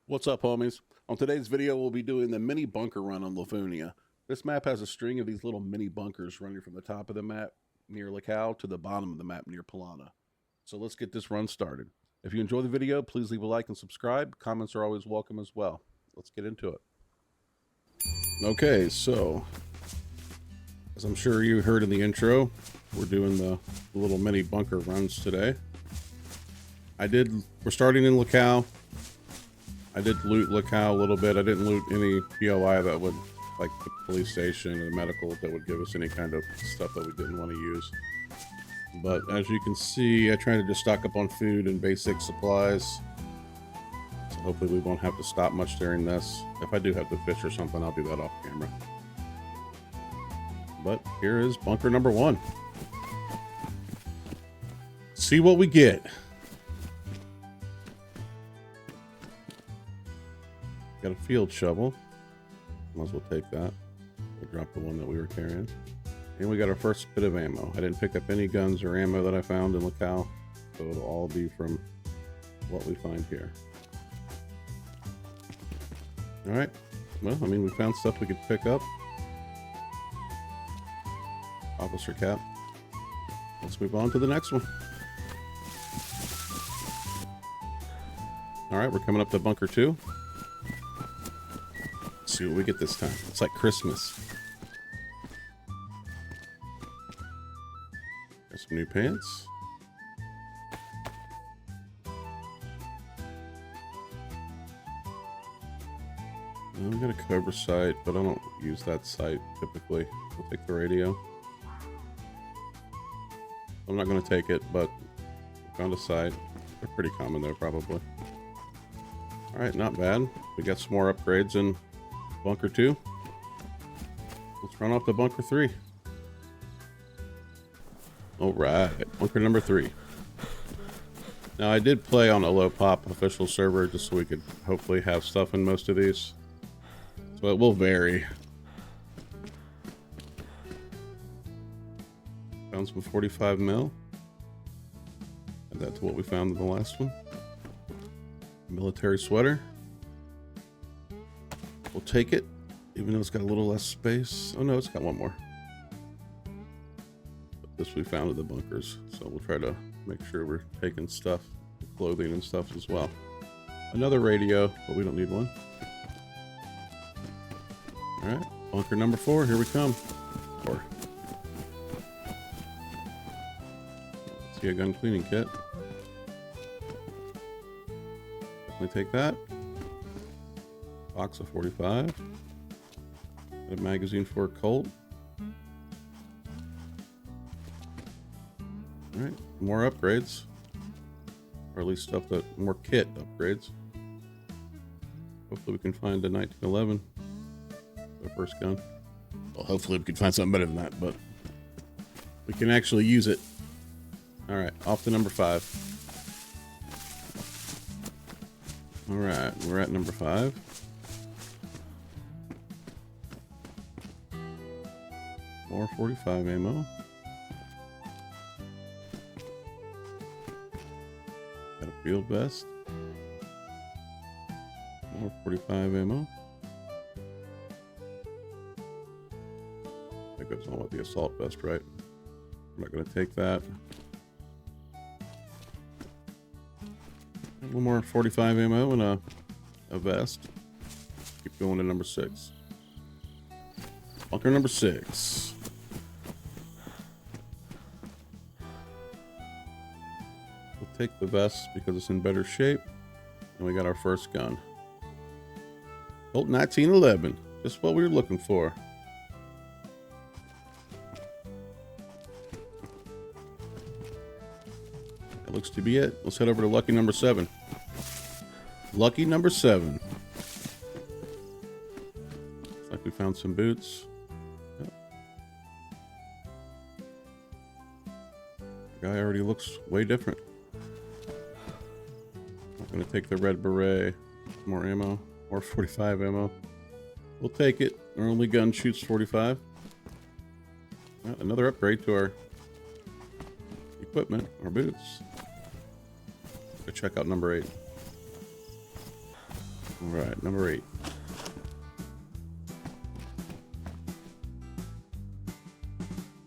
What's up, homies? On today's video, we'll be doing the mini bunker run on Livonia. This map has a string of these little mini bunkers running from the top of the map near Lacau to the bottom of the map near Polana. So let's get this run started. If you enjoy the video, please leave a like and subscribe. Comments are always welcome as well. Let's get into it. Okay, so as I'm sure you heard in the intro, we're doing the little mini bunker runs today. We're starting in Lacau. I did loot Lacau a little bit. I didn't loot any POI that would, like the police station and the medical, that would give us any kind of stuff that we didn't want to use. But as you can see, I tried to just stock up on food and basic supplies. So hopefully we won't have to stop much during this. If I do have to fish or something, I'll do that off camera. But here is bunker number 1. See what we get. Got a field shovel. Might as well take that. We'll drop the one that we were carrying. And we got our first bit of ammo. I didn't pick up any guns or ammo that I found in Lacau, so it'll all be from what we find here. Alright. Well, I mean, we found stuff we could pick up. Officer cap. Let's move on to the next one. Alright, we're coming up to bunker 2. See what we get this time. It's like Christmas. Got some new pants. We got a Cobra sight, but I don't use that sight typically. I'll take the radio. I'm not going to take it, but found a sight. They're pretty common though, probably. Alright, not bad. We got some more upgrades in bunker 2. Let's run off to bunker 3. All right, bunker number 3. Now I did play on a low pop official server just so we could hopefully have stuff in most of these, so it will vary. Found some 45 mil. Add that to what we found in the last one. Military sweater. We'll take it, even though it's got a little less space. Oh no, it's got one more. But this we found in the bunkers, so we'll try to make sure we're taking stuff, clothing and stuff as well. Another radio, but we don't need one. All right, bunker number 4, here we come. 4. See a gun cleaning kit. Definitely take that. Box of 45. A magazine for a Colt. Alright, more upgrades. Or at least stuff that, more kit upgrades. Hopefully we can find a 1911. Our first gun. Well, hopefully we can find something better than that, but we can actually use it. Alright, off to number 5. Alright, we're at number 5. More 45 ammo. Got a field vest. More 45 ammo. That goes on with the assault vest, right? I'm not going to take that. One more 45 ammo and a vest. Keep going to number 6. Bunker number 6. We'll take the vest because it's in better shape. And we got our first gun. Colt 1911. Just what we were looking for. That looks to be it. Let's head over to lucky number 7. Lucky number 7. Looks like we found some boots. Yep. The guy already looks way different. I'm gonna take the red beret. More ammo. More 45 ammo. We'll take it. Our only gun shoots 45. Another upgrade to our equipment, our boots. Go check out number 8. All right, number 8.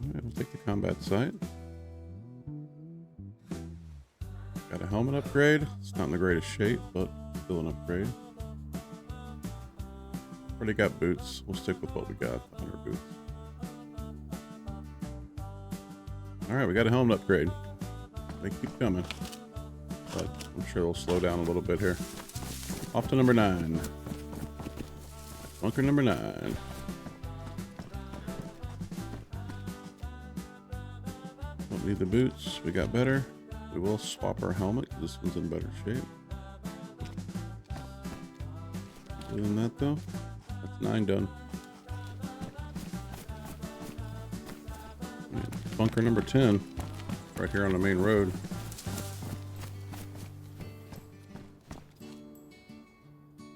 All right, we'll take the combat sight. Got a helmet upgrade. It's not in the greatest shape, but still an upgrade. Already got boots. We'll stick with what we got on our boots. All right, we got a helmet upgrade. They keep coming, but I'm sure they'll slow down a little bit here. Off to number 9. Bunker number 9. Don't need the boots. We got better. We will swap our helmet because this one's in better shape. Other than that, though, that's 9 done. Bunker number 10, right here on the main road.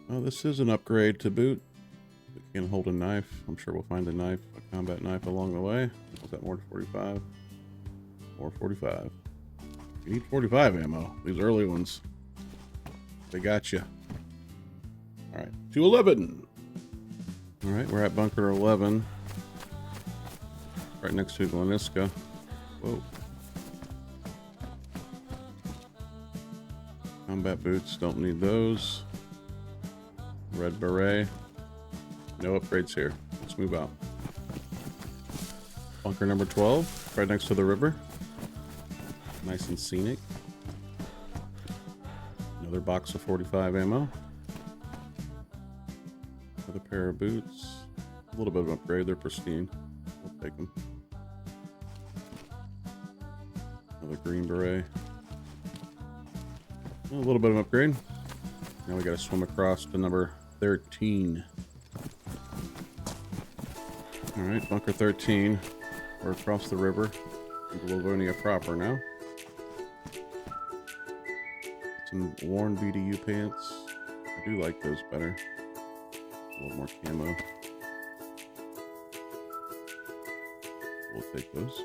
Oh, this is an upgrade to boot. It can hold a knife. I'm sure we'll find a knife, a combat knife along the way. Was that more than 45? Or 45. You need 45 ammo. These early ones, they got you. All right, to 11. All right, we're at bunker 11. Right next to Gleniska. Whoa. Combat boots, don't need those. Red beret. No upgrades here. Let's move out. Bunker number 12, right next to the river. Nice and scenic. Another box of 45 ammo. Another pair of boots. A little bit of an upgrade, they're pristine. We'll take them. Another green beret. A little bit of an upgrade. Now we gotta swim across to number 13. Alright, bunker 13. We're across the river into Livonia proper now. Some worn BDU pants. I do like those better. A little more camo. We'll take those.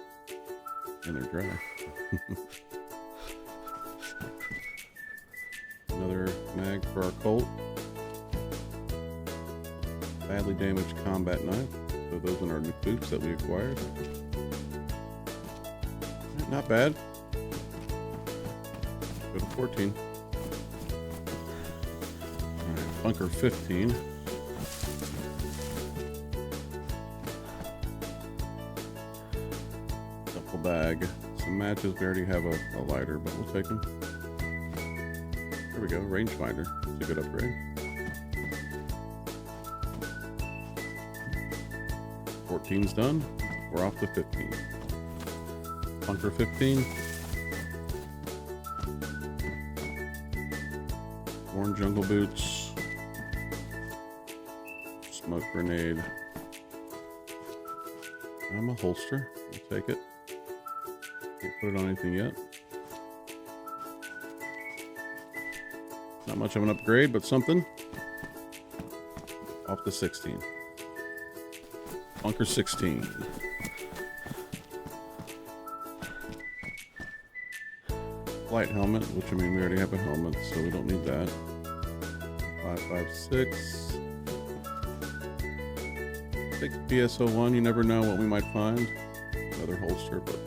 And they're dry. Another mag for our Colt. Badly damaged combat knife. So those are our new boots that we acquired. Not bad. Go to 14. Alright, bunker 15. Duffel bag. Some matches. We already have a lighter, but we'll take them. There we go. Rangefinder. It's a good upgrade. 14's done. We're off to 15. Bunker 15. Worn jungle boots. Smoke grenade. I'm a holster. We'll take it. Can't put it on anything yet. Not much of an upgrade, but something. Off to 16. Bunker 16. Flight helmet, which I mean we already have a helmet, so we don't need that. 5.56. Take the PSO1, you never know what we might find. Another holster, but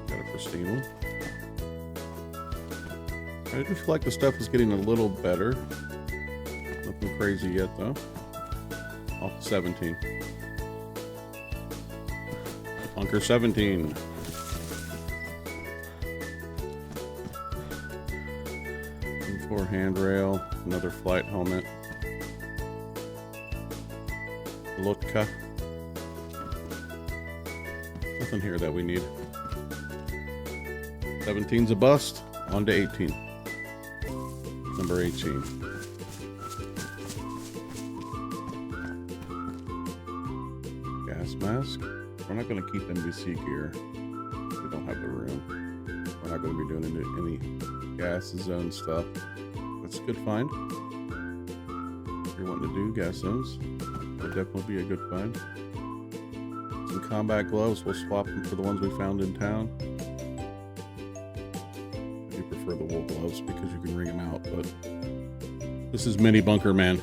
got a pristine one. I do feel like the stuff is getting a little better. Nothing crazy yet though. Off to 17. Bunker 17. M4 handrail, another flight helmet. Lotka. Nothing here that we need. 17's a bust. On to 18. Number 18. Gas mask. We're not going to keep NBC gear. We don't have the room. We're not going to be doing any gas zone stuff. That's a good find. If you're wanting to do gas zones, would definitely be a good find. Some combat gloves. We'll swap them for the ones we found in town. I do prefer the wool gloves because you can wring them out, but This is Mini Bunker Man.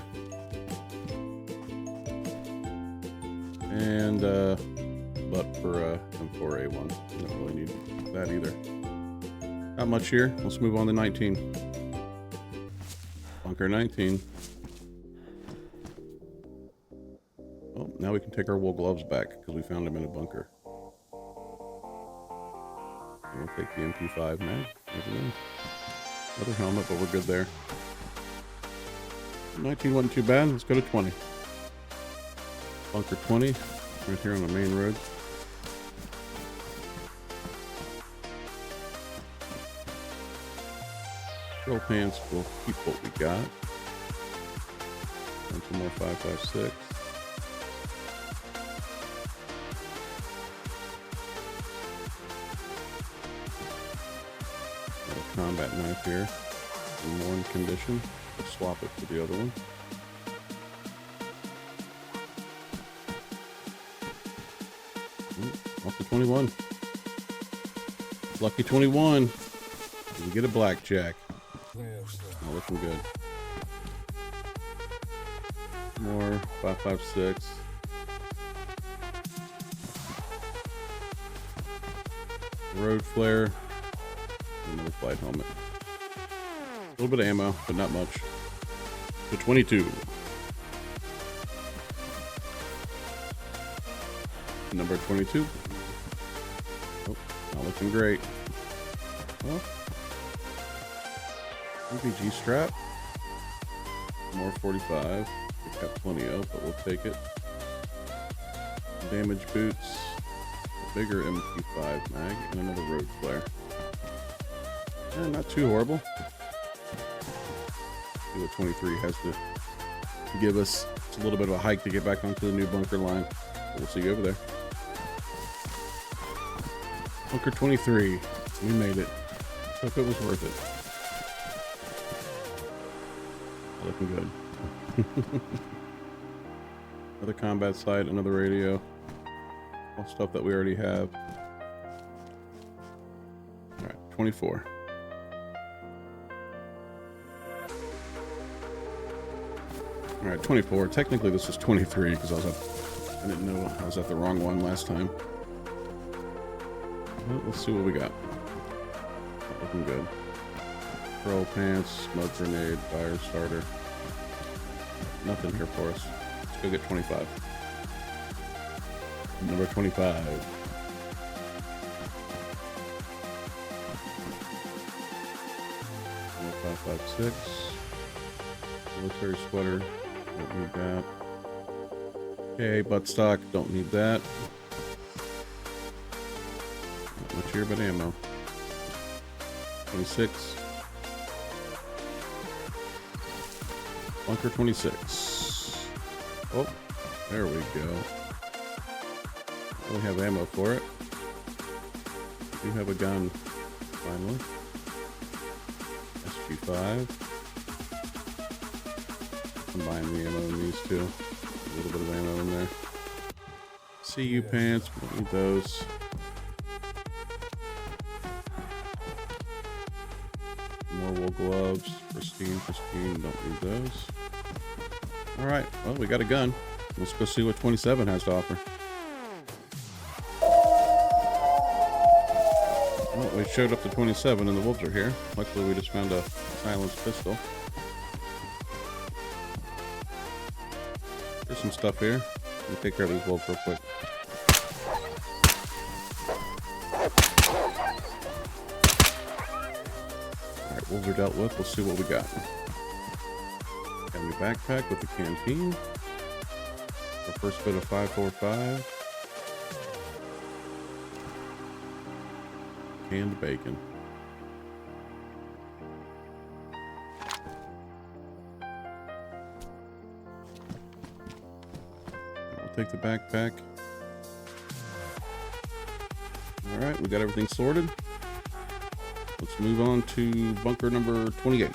And but for M4A1, you don't really need that either. Not much here. Let's move on to 19. Bunker 19. Oh, now we can take our wool gloves back because we found them in a bunker. And we'll take the MP5 now. Another helmet, but we're good there. 19 wasn't too bad. Let's go to 20. Bunker 20, right here on the main road. Drill pants, we'll keep what we got. And some more 5.56. Combat knife here, in worn condition. We'll swap it for the other one. Off to 21. Lucky 21. We get a blackjack. Oh, looking good. More 5.56. Road flare. Another flight helmet. A little bit of ammo, but not much. To 22. Number 22. Oh, not looking great. Well, RPG strap. More 45. We've got plenty of, but we'll take it. Damaged boots. A bigger MP5 mag, and another road flare. Not too horrible. See what 23 has to give us. It's a little bit of a hike to get back onto the new bunker line. We'll see you over there. Bunker 23. We made it. Hope it was worth it. Looking good. Another combat site, another radio. All stuff that we already have. Alright, 24. All right, 24. Technically, this is 23 because I didn't know I was at the wrong one last time. Well, let's see what we got. Looking good. Pearl pants, smoke grenade, fire starter. Nothing here for us. Let's go get 25. Number 25. More 5.56. Military sweater. Don't need that. Okay, buttstock. Don't need that. Not much here but ammo. 26. Bunker 26. Oh, there we go. We have ammo for it. We do have a gun, finally. SG5. Combine the ammo in these two. A little bit of ammo in there. CU pants, we don't need those. More wool gloves, pristine, don't need those. Alright, well, we got a gun. Let's go see what 27 has to offer. Well, we showed up to 27 and the wolves are here. Luckily, we just found a silenced pistol. There's some stuff here. Let me take care of these wolves real quick. Alright, wolves are dealt with. Let's see what we got. Got a new backpack with the canteen. Our first bit of 5.45. Canned bacon. We'll take the backpack. Alright, we got everything sorted. Let's move on to bunker number 28.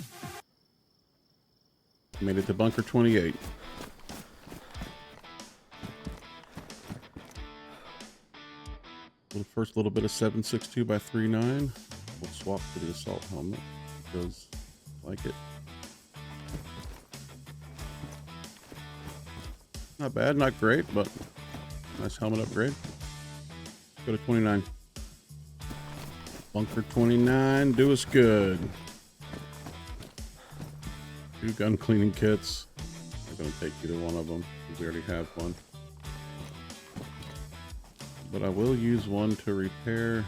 Made it to bunker 28. The first little bit of 7.62 by 3.9. We'll swap to the assault helmet because I like it. Not bad, not great, but nice helmet upgrade. Go to 29. Bunker 29, do us good. 2 gun cleaning kits. I'm going to take either one of them because we already have one. But I will use one to repair.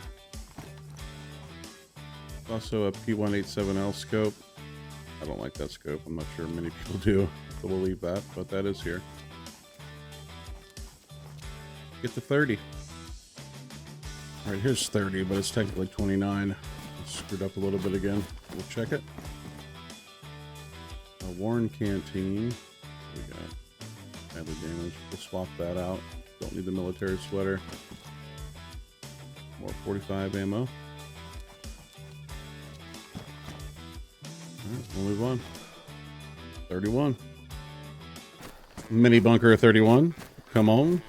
Also a P187L scope. I don't like that scope. I'm not sure many people do, so we'll leave that, but that is here. Get to 30. All right, here's 30, but it's technically 29. I screwed up a little bit again. We'll check it. A Warren canteen. We got badly damaged. We'll swap that out. Don't need the military sweater. More 45 ammo. Alright, we'll move on. 31. Mini bunker 31. Come on.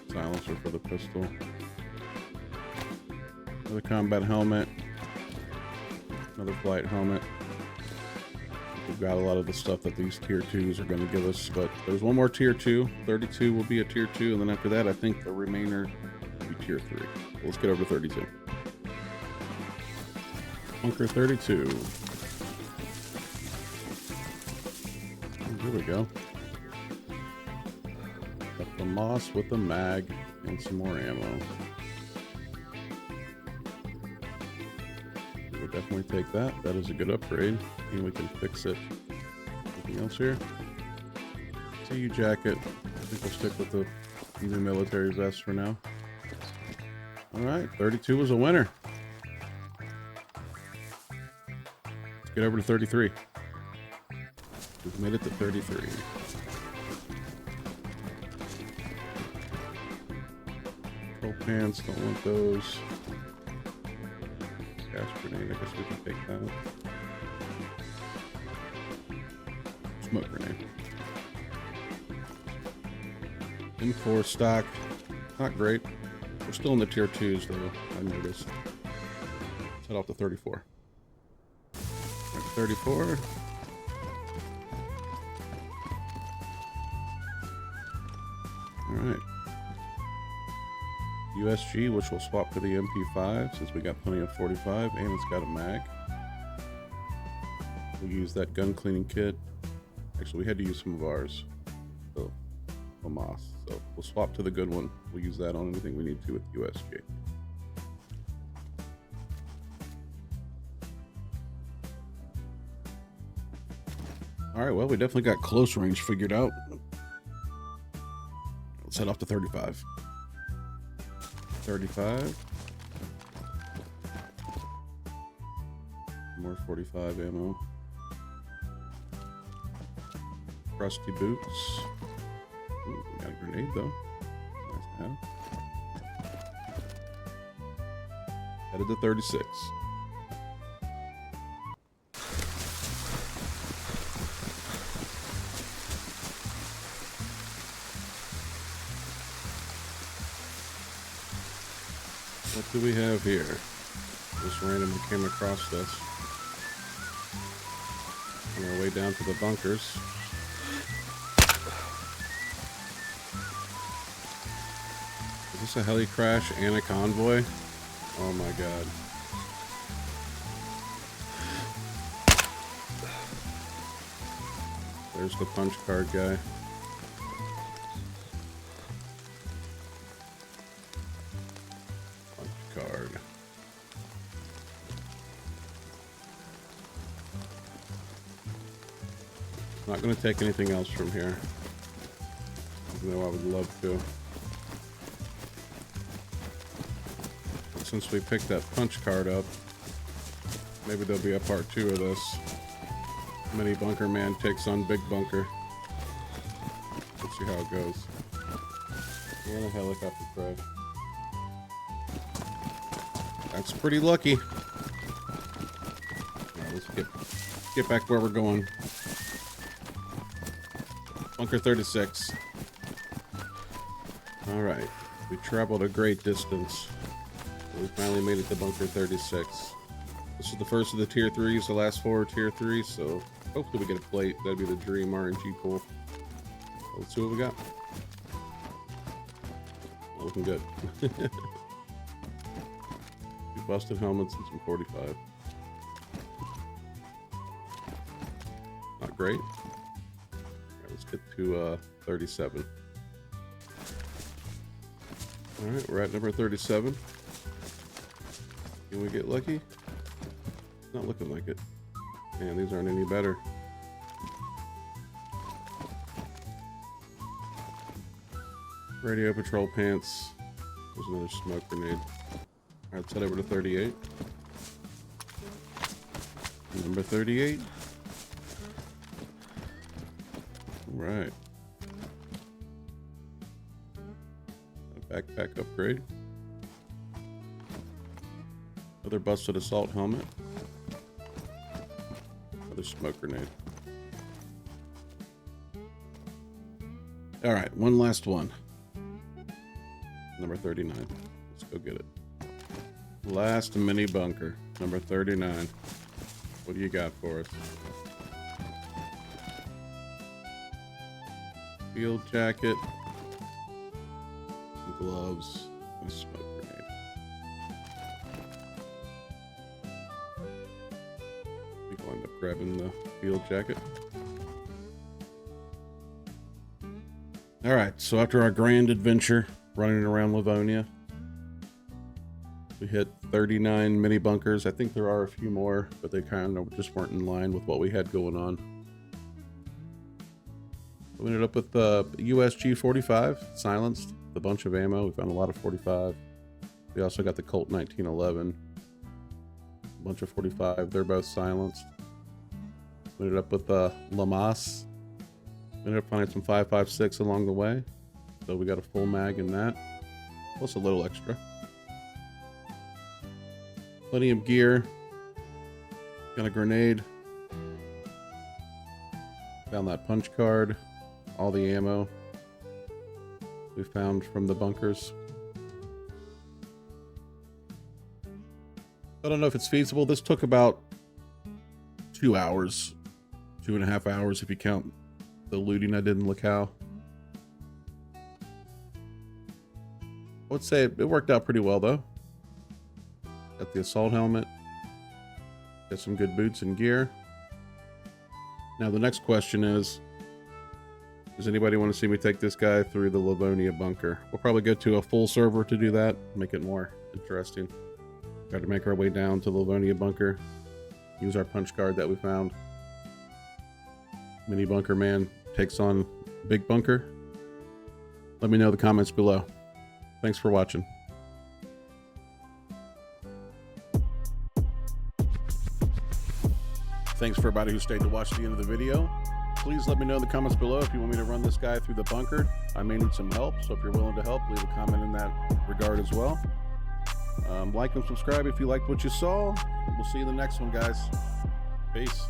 Silencer for the pistol. Another combat helmet. Another flight helmet. We've got a lot of the stuff that these tier 2s are going to give us, but there's one more tier 2. 32 will be a tier 2, and then after that, I think the remainder will be tier 3. So let's get over to 32. Bunker 32. Here we go. Got the moss with the mag and some more ammo. We'll definitely take that. That is a good upgrade. And we can fix it. Anything else here? CU jacket. I think we'll stick with the new military vest for now. Alright, 32 was a winner. Let's get over to 33. We've made it to 33. Control pants, don't want those. Gas grenade, I guess we can take that. Smoke grenade. M4 stock, not great. We're still in the tier 2s though, I noticed. Let's head off to 34. Right, 34. Alright. USG, which will swap to the MP5 since we got plenty of 45 and it's got a mag. We'll use that gun cleaning kit. Actually, we had to use some of ours. So, Moss. So we'll swap to the good one. We'll use that on anything we need to with USG. Alright, well, we definitely got close range figured out. Let's head off to 35. 35. More 45 ammo. Rusty boots. Ooh, we got a grenade though. Nice to have. Headed to 36. What do we have here? Just randomly came across this. On our way down to the bunkers. Is this a heli crash and a convoy? Oh my god. There's the punch card guy. Card. Not going to take anything else from here, even though I would love to. But since we picked that punch card up, maybe there'll be a part 2 of this. Mini Bunker Man takes on Big Bunker. Let's see how it goes. And a helicopter crash. That's pretty lucky. Right, let's get back where we're going. Bunker 36. Alright. We traveled a great distance. We finally made it to Bunker 36. This is the first of the tier 3s, the last 4 tier 3s, so hopefully we get a plate. That'd be the dream RNG pool. Let's see what we got. Looking good. 2 busted helmets and some 45. Not great. All right, let's get to 37. All right, we're at number 37. Can we get lucky? Not looking like it. Man, these aren't any better. Radio patrol pants. There's another smoke grenade. Alright, let's head over to 38. Number 38. Right. A backpack upgrade. Another busted assault helmet. Another smoke grenade. Alright, one last one. Number 39. Let's go get it. Last mini bunker. Number 39. What do you got for us? Field jacket. Some gloves. And a smoke grenade. We'll end up grabbing the field jacket. Alright, so after our grand adventure running around Livonia, we hit 39 mini bunkers. I think there are a few more, but they kind of just weren't in line with what we had going on. We ended up with the USG 45 silenced, a bunch of ammo. We found a lot of 45. We also got the Colt 1911, a bunch of 45. They're both silenced. We ended up with Lamas. We ended up finding some 5.56 along the way, so we got a full mag in that, plus a little extra. Plenty of gear. Got a grenade. Found that punch card. All the ammo we found from the bunkers. I don't know if it's feasible. This took about 2 hours, 2.5 hours if you count the looting I did in Lacau. I would say it worked out pretty well though. Got the assault helmet. Got some good boots and gear. Now the next question is, does anybody want to see me take this guy through the Livonia bunker? We'll probably go to a full server to do that, make it more interesting. Try to make our way down to the Livonia bunker. Use our punch card that we found. Mini bunker man takes on big bunker. Let me know in the comments below. Thanks for watching. Thanks for everybody who stayed to watch the end of the video. Please let me know in the comments below if you want me to run this guy through the bunker. I may need some help, so if you're willing to help, leave a comment in that regard as well. Like and subscribe if you liked what you saw. We'll see you in the next one, guys. Peace.